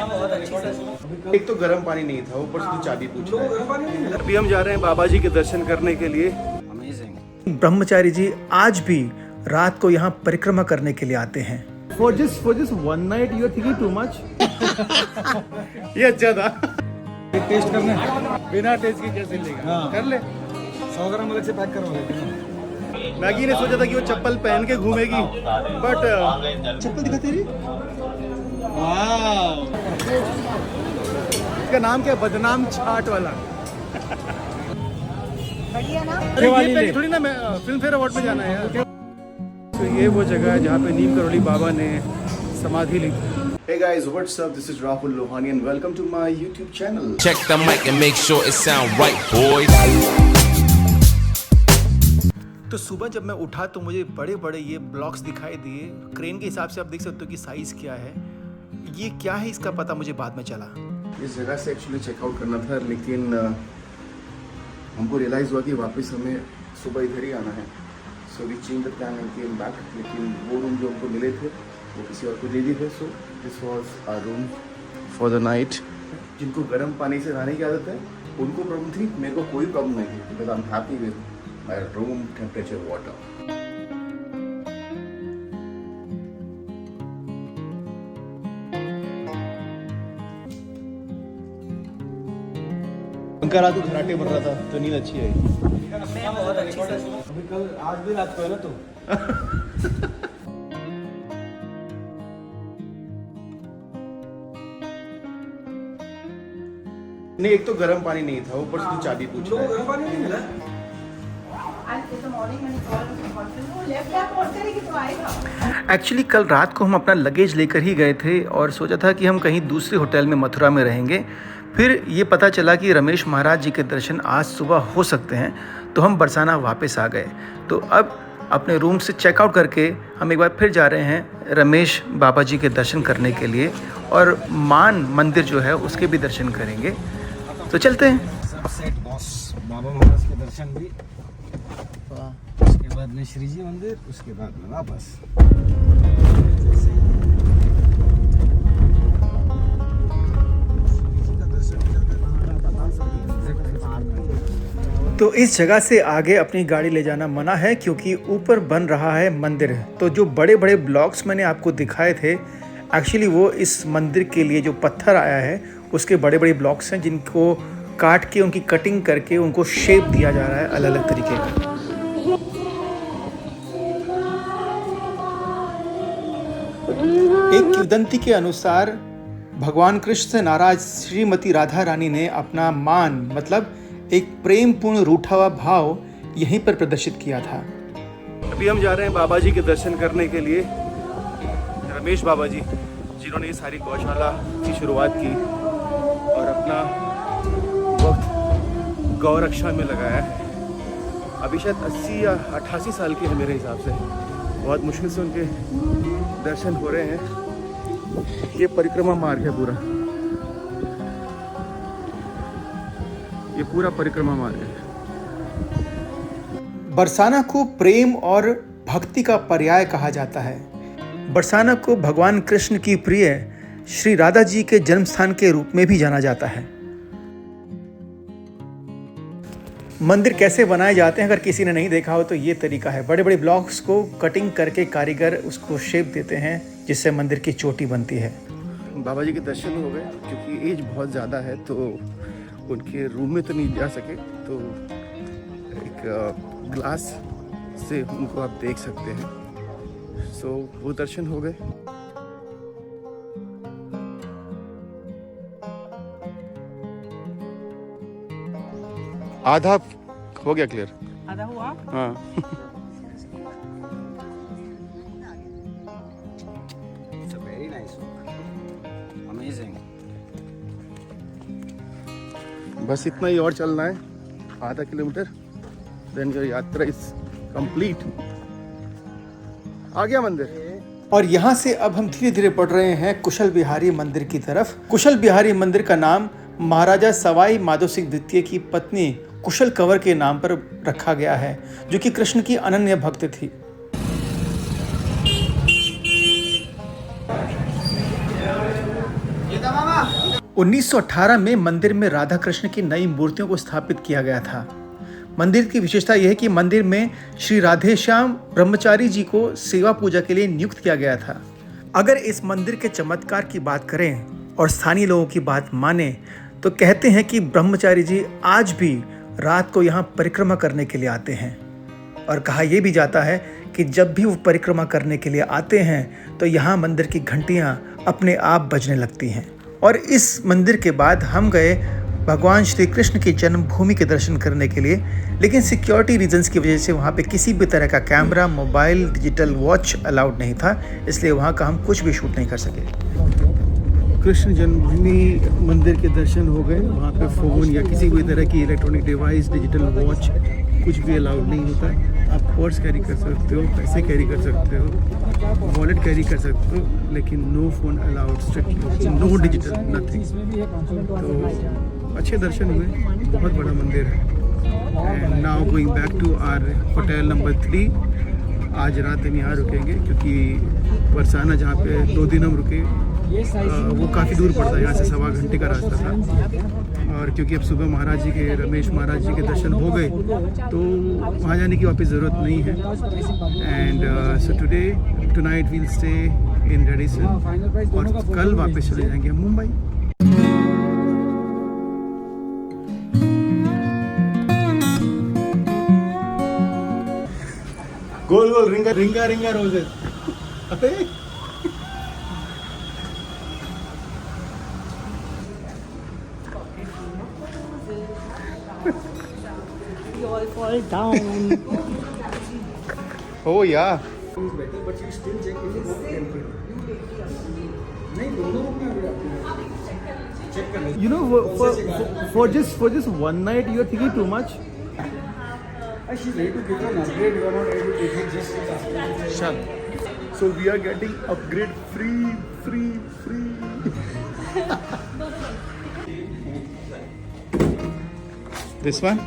एक तो गर्म पानी नहीं था, ऊपर से तो चाबी पूछ रहा है। अभी हम जा रहे हैं बाबा जी के दर्शन करने के लिए। ब्रह्मचारी जी आज भी रात को यहाँ परिक्रमा करने के लिए आते हैं। For just one night you are thinking too much? ये अच्छा था। टेस्ट करने बिना टेस्ट के कैसे लेगा? हाँ। कर ले। 100 ग्राम अलग से पैक करवा लेते हैं। मैगी ने सोचा था कि वो चप्पल पहन के घूमेगी, बट चप्पल दिखा तेरी। वाह। इसका नाम क्या है? बदनाम छाट वाला। बढ़िया ना? अरे ये पहले थोड़ी ना मैं फिल्म फेयर अवार्ड में जाना है यार। तो ये वो जगह है जहाँ पे नीम करोली बाबा ने समाधि ली। Hey guys, what's up? This is Rahul Lohani and welcome to my YouTube channel. Check the mic and make sure it sound right, boys. तो सुबह जब मैं उठा तो मुझे बड़े बड़े ये ब्लॉक्स दिखाई दिए। क्रेन के हिसाब से आप देख सकते हो कि साइज़ क्या है। ये क्या है इसका पता मुझे बाद में चला। इस जगह से एक्चुअली चेकआउट करना था, लेकिन हमको रियलाइज़ हुआ कि वापस हमें सुबह इधर ही आना है। So we change the plan and came back. लेकिन वो रूम जो हमको मिले थे वो किसी और को दे दिए थे। So this was our room for the night. जिनको गर्म पानी से नहाने की आदत है उनको प्रॉब्लम थी, मेरे को कोई प्रॉब्लम नहीं थी because I am happy with my room temperature water. उनका रात को खराटे बढ़ रहा था तो नींद अच्छी आई। बहुत अच्छी से। अभी कल आज भी रात को है ना तू। नहीं, एक तो गर्म पानी नहीं था, ऊपर से तो चाबी पूछ रहा है। गर्म पानी नहीं मिला। एक्चुअली कल रात को हम अपना लगेज लेकर ही गए थे और सोचा था कि हम कहीं दूसरे होटल में मथुरा में रहेंगे। फिर ये पता चला कि रमेश महाराज जी के दर्शन आज सुबह हो सकते हैं, तो हम बरसाना वापस आ गए। तो अब अपने रूम से चेकआउट करके हम एक बार फिर जा रहे हैं रमेश बाबा जी के दर्शन करने के लिए और मान मंदिर जो है उसके भी दर्शन करेंगे। तो चलते हैं। सब सेट बॉस। बाबा महाराज के दर्शन भी। उसके बाद में श्री जी मंदिर, उसके बाद में वापस। तो इस जगह से आगे अपनी गाड़ी ले जाना मना है क्योंकि ऊपर बन रहा है मंदिर। तो जो बड़े बड़े ब्लॉक्स मैंने आपको दिखाए थे एक्चुअली वो इस मंदिर के लिए जो पत्थर आया है उसके बड़े बड़े ब्लॉक्स हैं जिनको काट के उनकी कटिंग करके उनको शेप दिया जा रहा है अलग अलग तरीके का। एक किंवदंती के अनुसार भगवान कृष्ण से नाराज श्रीमती राधा रानी ने अपना मान मतलब एक प्रेम पूर्ण रूठा हुआ भाव यहीं पर प्रदर्शित किया था। अभी हम जा रहे हैं बाबा जी के दर्शन करने के लिए। रमेश बाबा जी जिन्होंने ये सारी गौशाला की शुरुआत की और अपना वक्त गौ रक्षा में लगाया है। अभी शायद 80 या 88 साल के हैं मेरे हिसाब से। बहुत मुश्किल से उनके दर्शन हो रहे हैं। ये परिक्रमा मार्ग है पूरा, ये पूरा परिक्रमा मार्ग है। बरसाना को प्रेम और भक्ति का पर्याय कहा जाता है। बरसाना को भगवान कृष्ण की प्रिय श्री राधा जी के जन्म स्थान के रूप में भी जाना जाता है। मंदिर कैसे बनाए जाते हैं अगर किसी ने नहीं देखा हो तो ये तरीका है। बड़े बड़े ब्लॉक्स को कटिंग करके कारीगर उसको शेप देते हैं जिससे मंदिर की चोटी बनती है। बाबा जी के दर्शन हो गए। क्योंकि एज बहुत ज़्यादा है तो उनके रूम में तो नहीं जा सके, तो एक ग्लास से उनको आप देख सकते हैं। सो वो दर्शन हो गए। आधा हो गया क्लियर। आधा हुआ? हाँ। Very nice, amazing. बस इतना ही और चलना है, आधा किलोमीटर, देन योर यात्रा इज कंप्लीट। आ गया मंदिर। और यहाँ से अब हम धीरे धीरे बढ़ रहे हैं कुशल बिहारी मंदिर की तरफ। कुशल बिहारी मंदिर का नाम महाराजा सवाई माधोसिंह द्वितीय की पत्नी कुशल कंवर के नाम पर रखा गया है, जो कि कृष्ण की अनन्य भक्त थी। ये दवा 1918 में मंदिर में राधा कृष्ण की नई मूर्तियों को स्थापित किया गया था। मंदिर की विशेषता यह है कि मंदिर में श्री राधेश्याम ब्रह्मचारी जी को सेवा पूजा के लिए नियुक्त किया गया था। अगर इस मंदिर के चमत्कार की बात करें और स्थानीय लोगों की बात माने तो कहते हैं कि ब्रह्मचारी जी आज भी रात को यहाँ परिक्रमा करने के लिए आते हैं और कहा यह भी जाता है कि जब भी वो परिक्रमा करने के लिए आते हैं तो यहाँ मंदिर की घंटियाँ अपने आप बजने लगती हैं। और इस मंदिर के बाद हम गए भगवान श्री कृष्ण की जन्मभूमि के दर्शन करने के लिए, लेकिन सिक्योरिटी रीजंस की वजह से वहाँ पे किसी भी तरह का camera, mobile, digital watch allowed नहीं था, इसलिए वहाँ का हम कुछ भी शूट नहीं कर सके। कृष्ण जन्मभूमि मंदिर के दर्शन हो गए। वहाँ पे फ़ोन या किसी भी तरह की इलेक्ट्रॉनिक डिवाइस, डिजिटल वॉच कुछ भी अलाउड नहीं होता है। आप पर्स कैरी कर सकते हो, पैसे कैरी कर सकते हो, वॉलेट कैरी कर सकते हो, लेकिन no phone allowed, strictly no digital, nothing. तो अच्छे दर्शन हुए, बहुत बड़ा मंदिर है। And now going back to our hotel number 3। आज रात हम यहाँ रुकेंगे क्योंकि बरसाना जहाँ पे 2 दिन हम रुके वो काफ़ी दूर पड़ता है, यहाँ से 1.25 घंटे का रास्ता था। और क्योंकि अब सुबह महाराज जी के, रमेश महाराज जी के दर्शन हो गए तो वहाँ जाने की वापस ज़रूरत नहीं है। And so tonight we'll stay in Radisson और कल वापस चले जाएंगे हम मुंबई। गोल गोल रिंगा रिंगा रिंगा roses. You all fall down. Oh yeah. You know, for just one night, you are thinking too much. She's ready to give you an upgrade. You are not ready to take it just as Shan. So we are getting upgrade free. This one?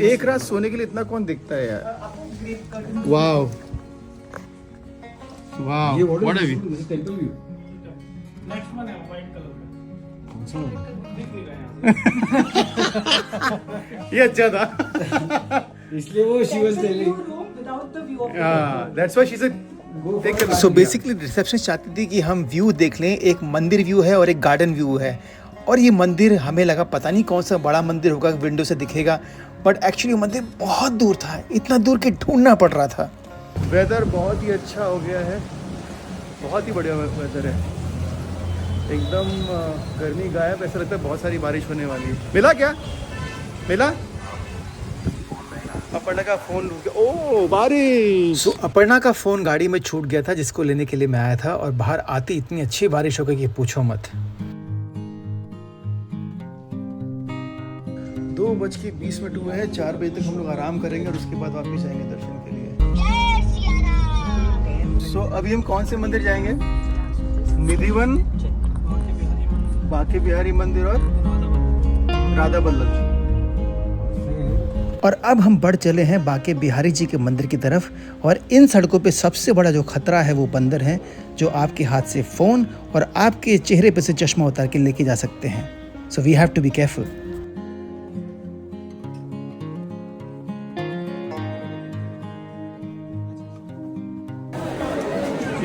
एक रात सोने के लिए इतना कौन देखता है यार। Wow. What are we? Temple view. ये अच्छा था। इसलिए वो she was telling. Without the view of That's why she said take a so basically reception चाहती थी कि हम व्यू देख लें। एक मंदिर व्यू है और एक गार्डन व्यू है, और ये मंदिर हमें लगा पता नहीं कौन सा बड़ा मंदिर होगा, विंडो से दिखेगा, बट एक्चुअली मंदिर बहुत दूर था, इतना दूर कि ढूंढना पड़ रहा था। वेदर बहुत ही अच्छा हो गया है, बहुत ही बढ़िया वेदर है, एकदम गर्मी गायब। ऐसा लगता है बहुत सारी बारिश होने वाली है। मिला क्या? मिला? अपर्णा का फोन, ओ बारिश। सो अपर्णा का फ़ोन गाड़ी में छूट गया था, जिसको लेने के लिए मैं आया था, और बाहर आती इतनी अच्छी बारिश हो गई कि पूछो मत। 2:20 हुए हैं, 4 बजे तक हम लोग आराम करेंगे और उसके बाद वापस जाएंगे दर्शन के लिए। सो अभी हम कौन से मंदिर जाएंगे? निधिवन, बांके बिहारी मंदिर और राधा बल्लभ। और अब हम बढ़ चले हैं बांके बिहारी जी के मंदिर की तरफ, और इन सड़कों पे सबसे बड़ा जो खतरा है वो बंदर हैं, जो आपके हाथ से फ़ोन और आपके चेहरे पे से चश्मा उतार के लेके जा सकते हैं। So we have to be careful.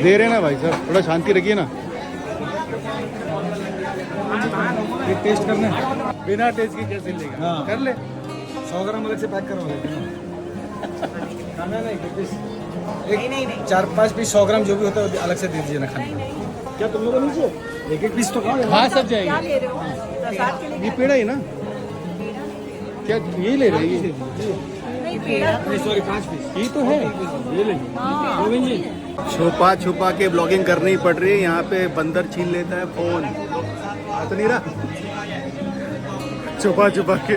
दे रहे ना भाई साहब, थोड़ा शांति रखिए ना। ये टेस्ट करना है। बिना टेस्ट के कैसे लेगा? हाँ। कर ले। 100 ग्राम अलग से पैक करवा लेते हैं। खाना नहीं, एक 4-5 पीस 100 ग्राम जो भी होता है अलग से दे दीजिए ना खाने। क्या तुम लोगों को नीचे एक पीस तो खाओ। हाँ सब क्या जाएंगे। ले रहे हो? प्रसाद के लिए ये पेड़ा ही ना? क्या ये ले रहे हैं? नहीं पेड़ा तो नहीं सॉरी 5 पीस ये तो है। ये ले गोविंद जी। छुपा छुपा के ब्लॉगिंग करनी पड़ रही है। यहाँ पे बंदर छीन लेता है फोन। आ तो नहीं रहा, छुपा छुपा के।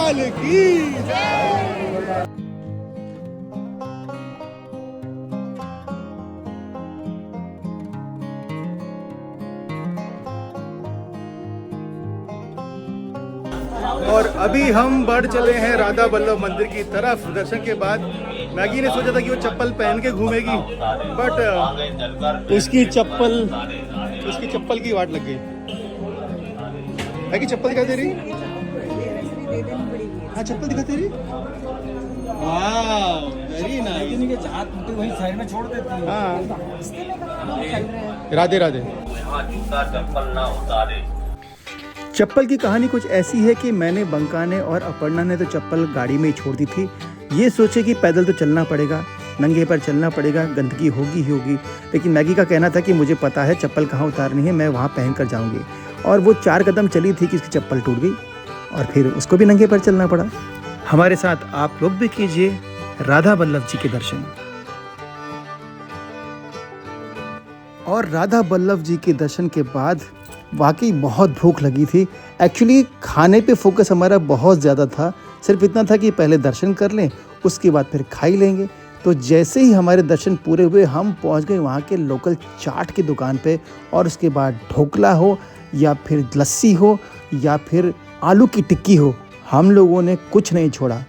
लाल की और अभी हम बढ़ चले हैं राधा वल्लभ मंदिर की तरफ। दर्शन के बाद मैगी ने सोचा था कि वो चप्पल पहन के घूमेगी, बट उसकी चप्पल की वाट लग गई। मैगी चप्पल दिखा दे रही? हाँ चप्पल दिखा दे रही। वाह वेरी नाइस। हाथ वही साइड में छोड़ देती है। हाँ राधे राधे। चप्पल की कहानी कुछ ऐसी है कि मैंने, बंका ने और अपर्णा ने तो चप्पल गाड़ी में ही छोड़ दी थी। ये सोचे कि पैदल तो चलना पड़ेगा, नंगे पर चलना पड़ेगा, गंदगी होगी ही होगी। लेकिन मैगी का कहना था कि मुझे पता है चप्पल कहाँ उतारनी है, मैं वहाँ पहन कर जाऊँगी। और वो 4 कदम चली थी कि उसकी चप्पल टूट गई और फिर उसको भी नंगे पर चलना पड़ा। हमारे साथ आप लोग भी कीजिए राधा वल्लभ जी के दर्शन। और राधा वल्लभ जी के दर्शन के बाद वाकई बहुत भूख लगी थी। एक्चुअली खाने पे फोकस हमारा बहुत ज़्यादा था, सिर्फ इतना था कि पहले दर्शन कर लें, उसके बाद फिर खा ही लेंगे। तो जैसे ही हमारे दर्शन पूरे हुए हम पहुंच गए वहाँ के लोकल चाट की दुकान पे, और उसके बाद ढोकला हो या फिर लस्सी हो या फिर आलू की टिक्की हो, हम लोगों ने कुछ नहीं छोड़ा।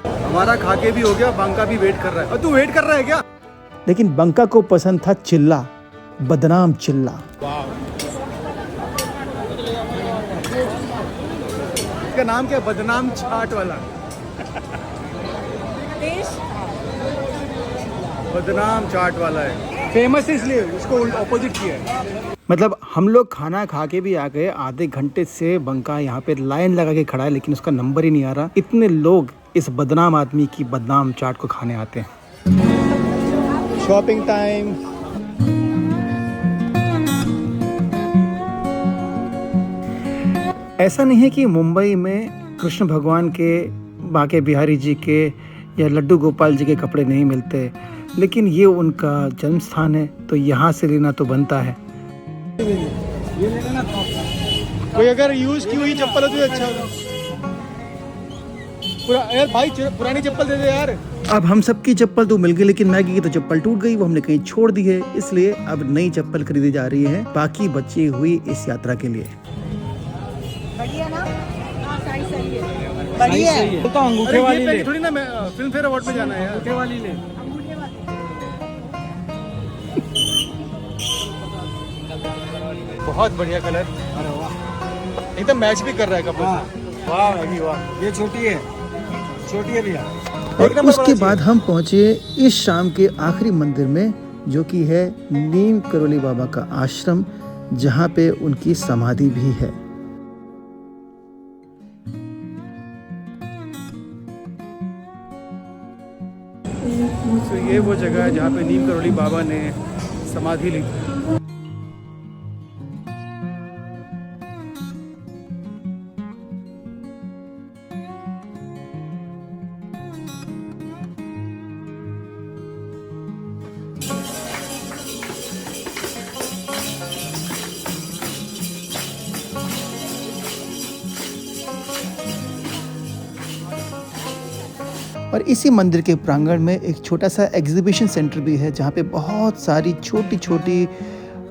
हमारा खा के भी हो गया, बंका भी वेट कर रहा है। और तू वेट कर रहा है क्या? लेकिन बंका को पसंद था चिल्ला, बदनाम चिल्ला। इसका नाम क्या? बदनाम चाट वाला। बदनाम चाट वाला है, फेमस इसलिए उसको ऑपोजिट किया है। मतलब हम लोग खाना खा के भी आ गए, आधे घंटे से बंका यहाँ पे लाइन लगा के खड़ा है, लेकिन उसका नंबर ही नहीं आ रहा। इतने लोग इस बदनाम आदमी की बदनाम चाट को खाने आते हैं। Shopping time. ऐसा नहीं है कि मुंबई में कृष्ण भगवान के, बांके बिहारी जी के या लड्डू गोपाल जी के कपड़े नहीं मिलते, लेकिन ये उनका जन्म स्थान है तो यहाँ से लेना तो बनता है। कोई अगर यूज की हुई चप्पल हो तो अच्छा होगा। यार भाई पुरानी चप्पल दे दे यार। अब हम सबकी चप्पल तो मिल गई, लेकिन मैगी की तो चप्पल टूट गई, वो हमने कहीं छोड़ दी है, इसलिए अब नई चप्पल खरीदी जा रही है बाकी बची हुई इस यात्रा के लिए। बढ़िया ना? हाँ, सही है। बढ़िया है। तो अंगूठे वाली ले। थोड़ी ना, मैं फिल्म फेयर अवार्ड में जाना है यार। अंगूठे वाली ले। बहुत बढ़िया कलर। अरे वाह, एकदम मैच भी कर रहा है कपड़ा। वाह मैगी वाह। ये छोटी है भैया। और उसके बाद हम पहुंचे इस शाम के आखिरी मंदिर में, जो कि है नीम करोली बाबा का आश्रम, जहां पे उनकी समाधि भी है। तो ये वो जगह है जहाँ पे नीम करोली बाबा ने समाधि ली थी। और इसी मंदिर के प्रांगण में एक छोटा सा एग्जीबिशन सेंटर भी है, जहाँ पे बहुत सारी छोटी छोटी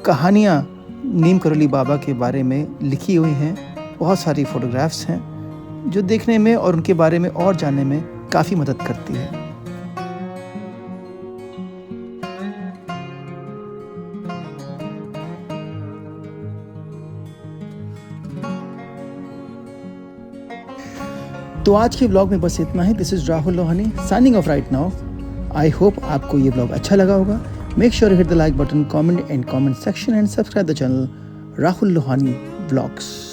कहानियाँ नीम करोली बाबा के बारे में लिखी हुई हैं। बहुत सारी फोटोग्राफ्स हैं जो देखने में और उनके बारे में और जानने में काफ़ी मदद करती है। तो आज के व्लॉग में बस इतना ही। This is Rahul Lohani signing off right now. I hope आपको ये व्लॉग अच्छा लगा होगा। Make sure hit the like button, comment section and subscribe the channel Rahul Lohani vlogs.